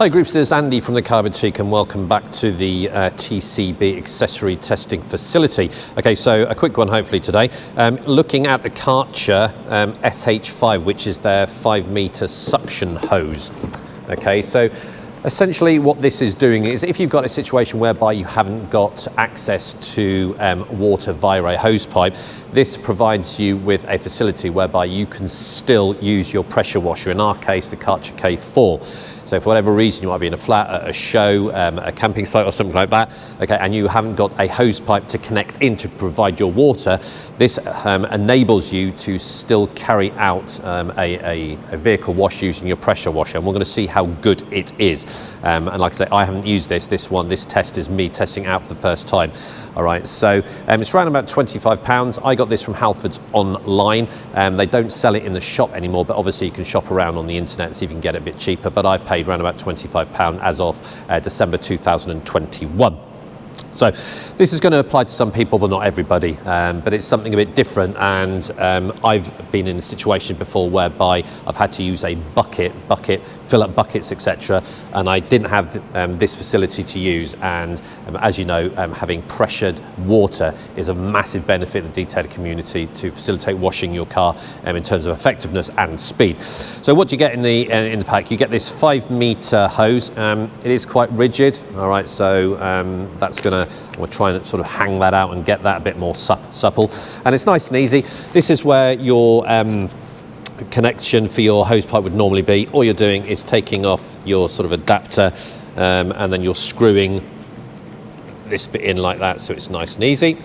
Hi Groupsters, this is Andy from the Car Boutique and welcome back to the TCB accessory testing facility. Okay, so a quick one hopefully today. Looking at the Karcher SH5, which is their 5-meter suction hose. Okay, so essentially what this is doing is if you've got a situation whereby you haven't got access to water via a hose pipe, this provides you with a facility whereby you can still use your pressure washer, in our case the Karcher K4. So for whatever reason you might be in a flat, at a show, a camping site or something like that, okay, and you haven't got a hose pipe to connect in to provide your water, this enables you to still carry out a vehicle wash using your pressure washer, and we're going to see how good it is. And like I say, I haven't used this test is me testing it out for the first time. All right, so it's around about £25. I got this from Halfords online. They don't sell it in the shop anymore, but obviously you can shop around on the internet and see if you can get it a bit cheaper, but I paid around about £25 as of December 2021. So this is going to apply to some people, but not everybody, but it's something a bit different, and I've been in a situation before whereby I've had to use a bucket, fill up buckets, etc., and I didn't have this facility to use, and as you know, having pressured water is a massive benefit in the detailer community to facilitate washing your car in terms of effectiveness and speed. So what do you get in the pack? You get this 5-meter hose. It is quite rigid, all right, so we'll try and sort of hang that out and get that a bit more supple, and it's nice and easy. This is where your connection for your hose pipe would normally be. All you're doing is taking off your sort of adapter, and then you're screwing this bit in like that, so it's nice and easy.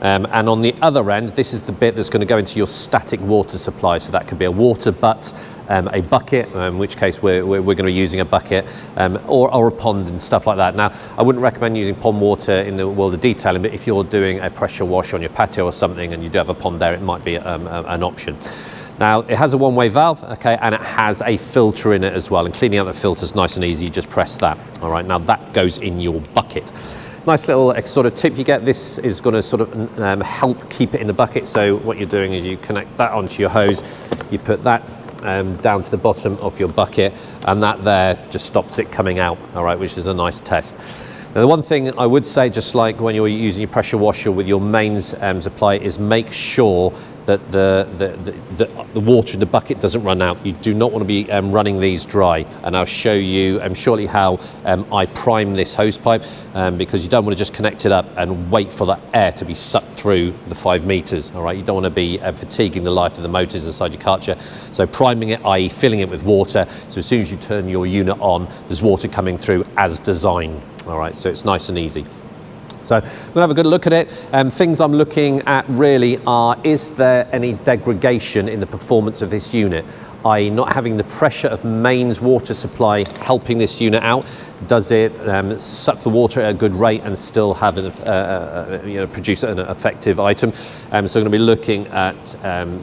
And on the other end, this is the bit that's going to go into your static water supply. So that could be a water butt, a bucket, in which case we're going to be using a bucket, or a pond and stuff like that. Now, I wouldn't recommend using pond water in the world of detailing, but if you're doing a pressure wash on your patio or something and you do have a pond there, it might be an option. Now, it has a one-way valve, okay, and it has a filter in it as well. And cleaning out the filter is nice and easy. You just press that. All right, now that goes in your bucket. Nice little sort of tip you get. This is going to sort of help keep it in the bucket. So what you're doing is you connect that onto your hose, you put that down to the bottom of your bucket, and that there just stops it coming out, all right, which is a nice test. Now, the one thing I would say, just like when you're using your pressure washer with your mains supply, is make sure that the water in the bucket doesn't run out. You do not want to be running these dry, and I'll show you shortly how I prime this hose pipe, because you don't want to just connect it up and wait for the air to be sucked through the 5 meters. All right, you don't want to be fatiguing the life of the motors inside your Karcher. So priming it, i.e. filling it with water, so as soon as you turn your unit on, there's water coming through as designed. All right, so it's nice and easy. So we'll have a good look at it. Things I'm looking at really are, is there any degradation in the performance of this unit? i.e. not having the pressure of mains water supply helping this unit out? Does it suck the water at a good rate and still have produce an effective item? So we're going to be looking at,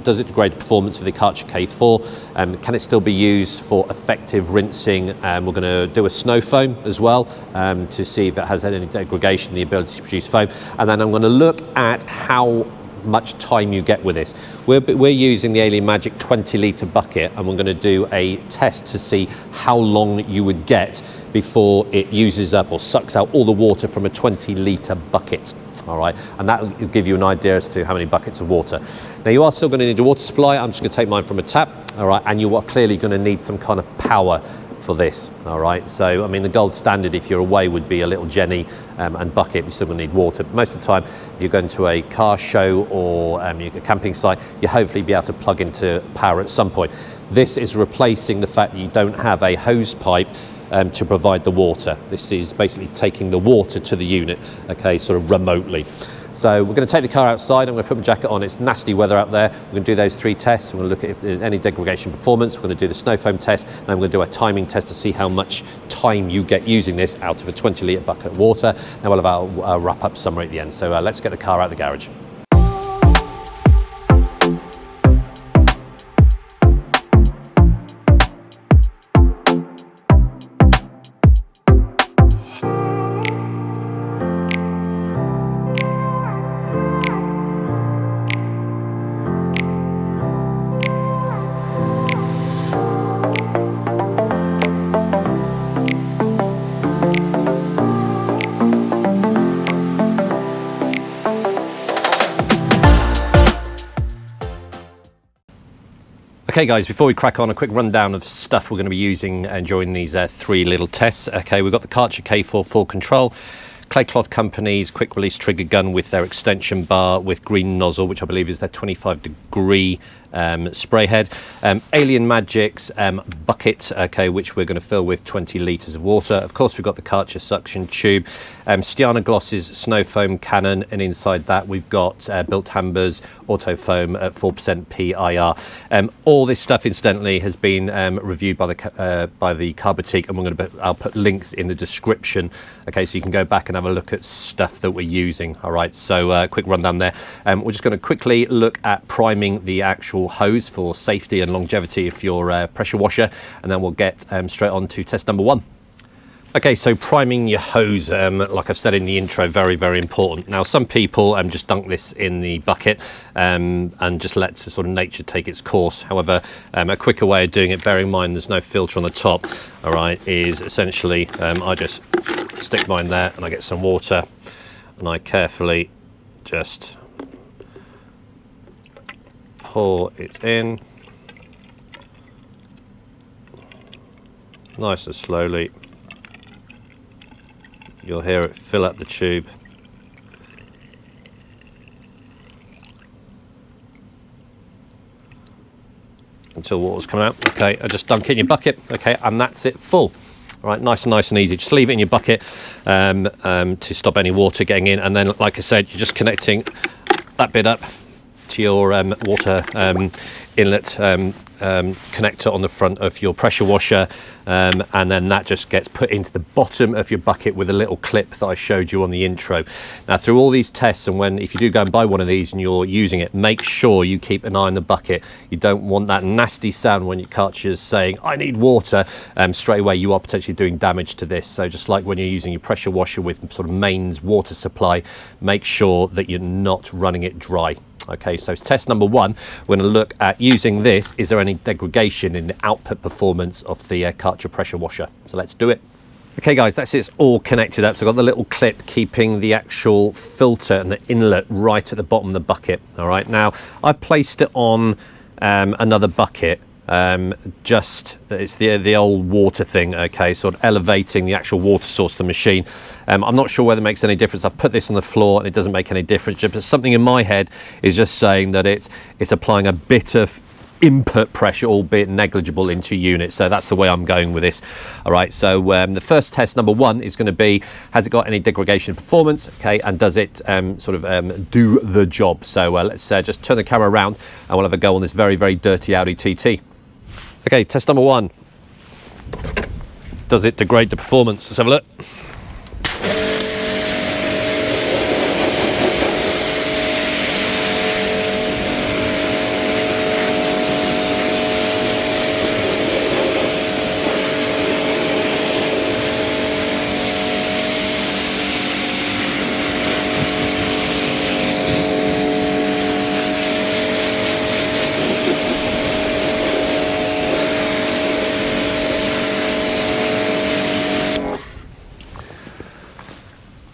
does it degrade performance of the Karcher K4? Can it still be used for effective rinsing? We're going to do a snow foam as well, to see if it has any degradation, the ability to produce foam. And then I'm going to look at how much time you get with this. We're using the Alien Magic 20-litre bucket, and we're going to do a test to see how long you would get before it uses up or sucks out all the water from a 20-litre bucket. All right, and that will give you an idea as to how many buckets of water. Now, you are still going to need a water supply. I'm just going to take mine from a tap. All right, and you are clearly going to need some kind of power for this. All right, so I mean the gold standard if you're away would be a little Jenny and bucket. You're still going to need water. But most of the time, if you're going to a car show or a camping site, you hopefully be able to plug into power at some point. This is replacing the fact that you don't have a hose pipe to provide the water. This is basically taking the water to the unit, okay, sort of remotely. So we're going to take the car outside. I'm going to put my jacket on. It's nasty weather out there. We're going to do those 3 tests. We're going to look at if there's any degradation performance. We're going to do the snow foam test, and I'm going to do a timing test to see how much time you get using this out of a 20-litre bucket of water. Then we'll have our wrap-up summary at the end. So let's get the car out of the garage. Okay guys, before we crack on, a quick rundown of stuff we're going to be using during these 3 little tests. Okay, we've got the Karcher K4 full control, Clay Cloth Company's quick release trigger gun with their extension bar with green nozzle, which I believe is their 25-degree spray head. Alien Magic's bucket, okay, which we're going to fill with 20 litres of water. Of course, we've got the Karcher suction tube, Stiana Gloss's snow foam cannon, and inside that we've got Built Hamber's auto foam at 4% PIR. All this stuff, incidentally, has been reviewed by the Car Boutique, and I'll put links in the description, okay, so you can go back and have a look at stuff that we're using. All right, so quick rundown there. We're just going to quickly look at priming the actual hose for safety and longevity of your pressure washer, and then we'll get straight on to test number 1. Okay, so priming your hose, like I've said in the intro, very, very important. Now, some people just dunk this in the bucket and just let sort of nature take its course. However, a quicker way of doing it, bearing in mind there's no filter on the top, all right, is essentially I just stick mine there and I get some water and I carefully just pour it in, nice and slowly. You'll hear it fill up the tube. Until water's coming out. Okay, I just dunk it in your bucket. Okay, and that's it full. All right, nice and easy. Just leave it in your bucket to stop any water getting in. And then, like I said, you're just connecting that bit up to your water inlet connector on the front of your pressure washer, and then that just gets put into the bottom of your bucket with a little clip that I showed you on the intro. Now, through all these tests, and if you do go and buy one of these and you're using it, make sure you keep an eye on the bucket. You don't want that nasty sound when your Karcher is saying, I need water, straight away you are potentially doing damage to this. So just like when you're using your pressure washer with sort of mains water supply, make sure that you're not running it dry. Okay, so test number 1, we're going to look at using this. Is there any degradation in the output performance of the Karcher pressure washer? So let's do it. Okay guys, that's it's all connected up. So I've got the little clip keeping the actual filter and the inlet right at the bottom of the bucket. All right, now I've placed it on another bucket. It's the old water thing, okay, sort of elevating the actual water source of the machine. I'm not sure whether it makes any difference. I've put this on the floor and it doesn't make any difference, but something in my head is just saying that it's applying a bit of input pressure, albeit negligible, into unit. So that's the way I'm going with this. All right, so the first test, number 1, is going to be, has it got any degradation of performance? Okay, and does it do the job? So let's just turn the camera around and we'll have a go on this very, very dirty Audi TT. Okay, test number 1. Does it degrade the performance? Let's have a look.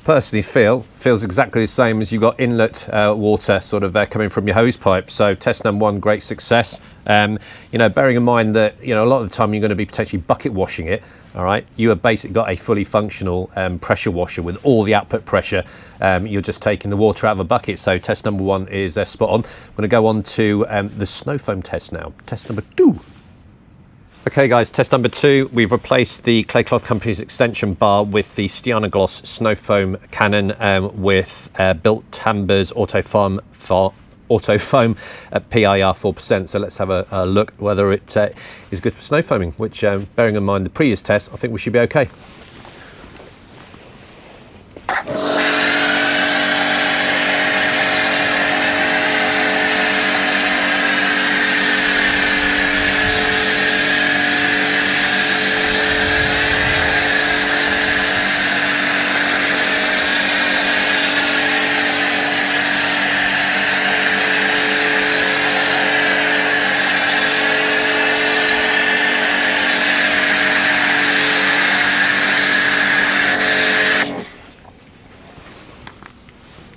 Personally feels exactly the same as you got inlet water sort of coming from your hose pipe. So test number 1, great success. Bearing in mind that a lot of the time you're going to be potentially bucket washing it. All right, you have basically got a fully functional pressure washer with all the output pressure. You're just taking the water out of a bucket. So test number 1 is spot on. I'm going to go on to the snow foam test now. Test number 2. Okay guys, test number 2, we've replaced the Clay Cloth Company's extension bar with the Stiana Gloss snow foam cannon with Built Hamber's auto foam at PIR 4%. So let's have a look whether it is good for snow foaming, which bearing in mind the previous test, I think we should be okay.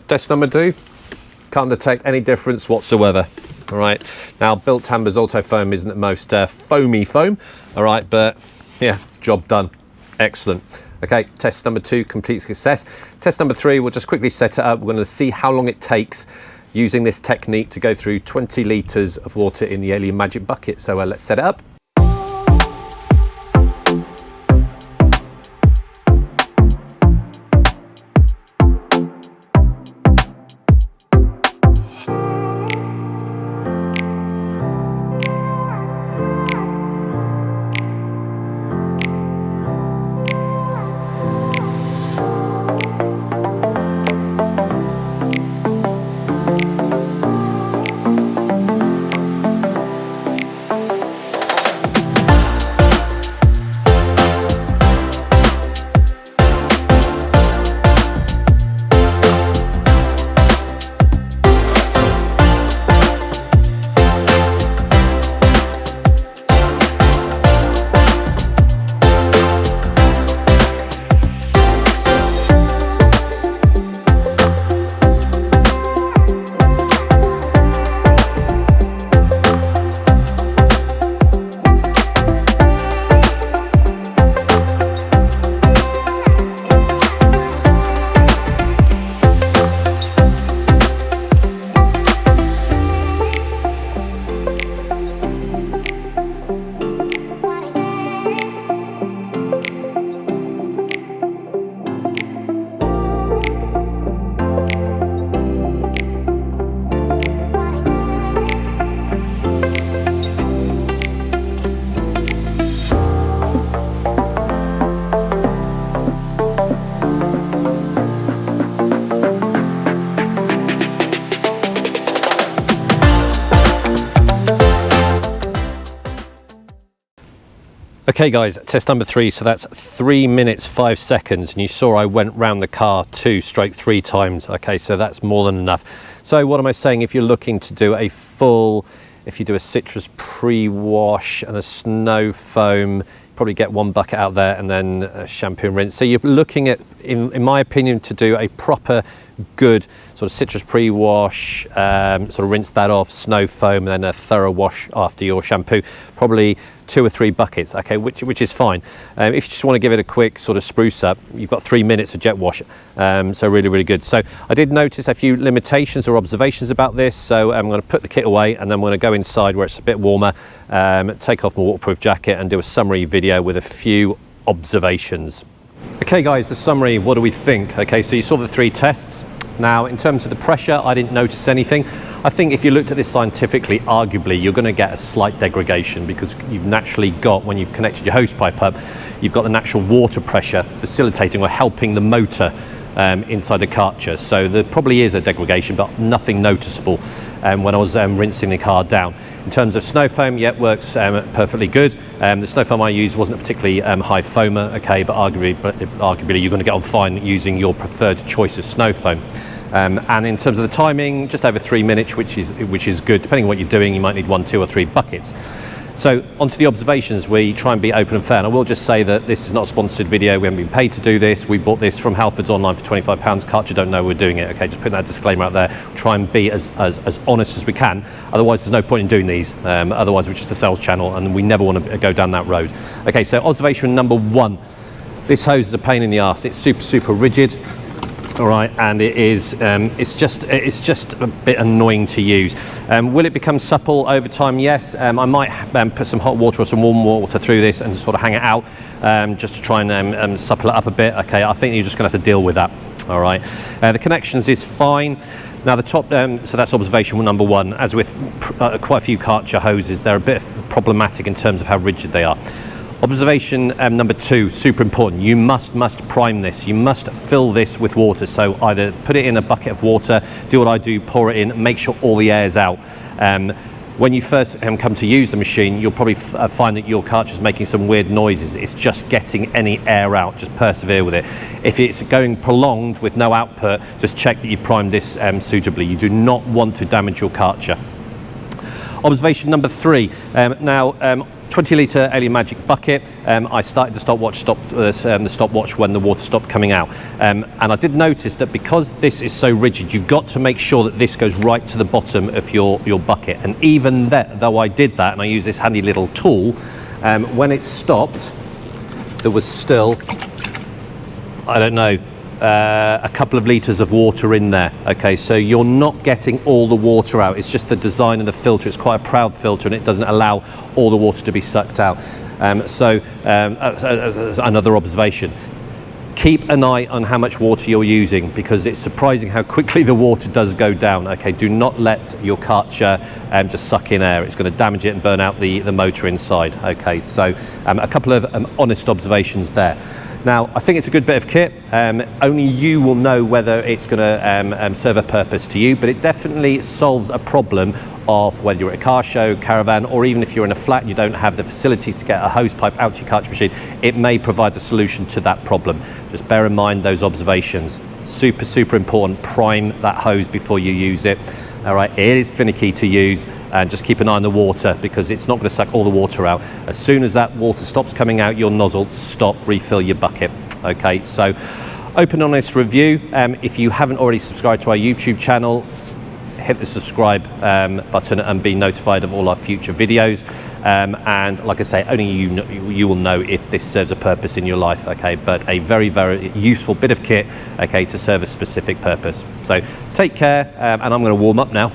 Test number 2, can't detect any difference whatsoever. All right, now Built Tamber's Auto Foam isn't the most foamy foam, all right, but yeah, job done. Excellent. Okay, test number 2, complete success. Test number 3, we'll just quickly set it up. We're going to see how long it takes using this technique to go through 20 litres of water in the Alien Magic bucket. So let's set it up. Okay guys, test number 3, so that's 3 minutes 5 seconds, and you saw I went round the car 2/3 times. Okay, so that's more than enough. So what am I saying? If you're looking to do a full, if you do a citrus pre-wash and a snow foam, probably get 1 bucket out there and then a shampoo and rinse. So you're looking at, in my opinion, to do a proper good sort of citrus pre-wash, sort of rinse that off, snow foam, and then a thorough wash after your shampoo, probably 2 or 3 buckets, okay, which is fine. If you just want to give it a quick sort of spruce up, you've got 3 minutes of jet wash, so really good. So I did notice a few limitations or observations about this, so I'm going to put the kit away and then I'm going to go inside where it's a bit warmer, take off my waterproof jacket and do a summary video with a few observations. Okay guys, the summary, what do we think? Okay, so you saw the 3 tests. Now, in terms of the pressure, I didn't notice anything. I think if you looked at this scientifically, arguably, you're going to get a slight degradation because you've naturally got, when you've connected your hose pipe up, you've got the natural water pressure facilitating or helping the motor inside the Karcher. So there probably is a degradation, but nothing noticeable when I was rinsing the car down. In terms of snow foam, yeah, it works perfectly good. The snow foam I used wasn't a particularly high foamer, okay, but arguably you're going to get on fine using your preferred choice of snow foam. And in terms of the timing, just over 3 minutes, which is good. Depending on what you're doing, you might need 1, 2 or 3 buckets. So onto the observations, we try and be open and fair. And I will just say that this is not a sponsored video. We haven't been paid to do this. We bought this from Halfords online for £25. Karcher don't know we're doing it. Okay, just putting that disclaimer out there. Try and be as honest as we can. Otherwise, there's no point in doing these. Otherwise, we're just a sales channel and we never want to go down that road. Okay, so observation number 1. This hose is a pain in the arse. It's super rigid. All right, and it is. It's just a bit annoying to use. Will it become supple over time? Yes. I might put some hot water or some warm water through this and just sort of hang it out, just to try and supple it up a bit. Okay, I think you're just going to have to deal with that. All right. The connections is fine. Now the top, so that's observation number 1. As with quite a few Karcher hoses, they're a bit problematic in terms of how rigid they are. Observation number 2, super important. You must prime this. You must fill this with water. So either put it in a bucket of water, do what I do, pour it in, make sure all the air's out. When you first come to use the machine, you'll probably find that your Karcher is making some weird noises. It's just getting any air out. Just persevere with it. If it's going prolonged with no output, just check that you've primed this suitably. You do not want to damage your Karcher. Observation number 3. 20 litre Alien Magic bucket. I started the stopwatch when the water stopped coming out. And I did notice that because this is so rigid, you've got to make sure that this goes right to the bottom of your bucket. And even though I did that, and I use this handy little tool, when it stopped, there was still, I don't know, a couple of litres of water in there. Okay, so you're not getting all the water out. It's just the design of the filter. It's quite a proud filter, and it doesn't allow all the water to be sucked out. As another observation, keep an eye on how much water you're using, because it's surprising how quickly the water does go down. Okay, do not let your Karcher just suck in air. It's going to damage it and burn out the motor inside. Okay, so a couple of honest observations there. Now, I think it's a good bit of kit. Only you will know whether it's going to serve a purpose to you, but it definitely solves a problem of whether you're at a car show, caravan, or even if you're in a flat and you don't have the facility to get a hose pipe out to your Karcher machine. It may provide a solution to that problem. Just bear in mind those observations. Super, super important. Prime that hose before you use it. All right, it is finicky to use, and just keep an eye on the water, because it's not going to suck all the water out. As soon as that water stops coming out your nozzle, stop, refill your bucket. Okay, so open honest review. If you haven't already subscribed to our YouTube channel, hit the subscribe button and be notified of all our future videos. And like I say, only you will know if this serves a purpose in your life. Okay, but a very, very useful bit of kit, okay, to serve a specific purpose. So take care, and I'm going to warm up now.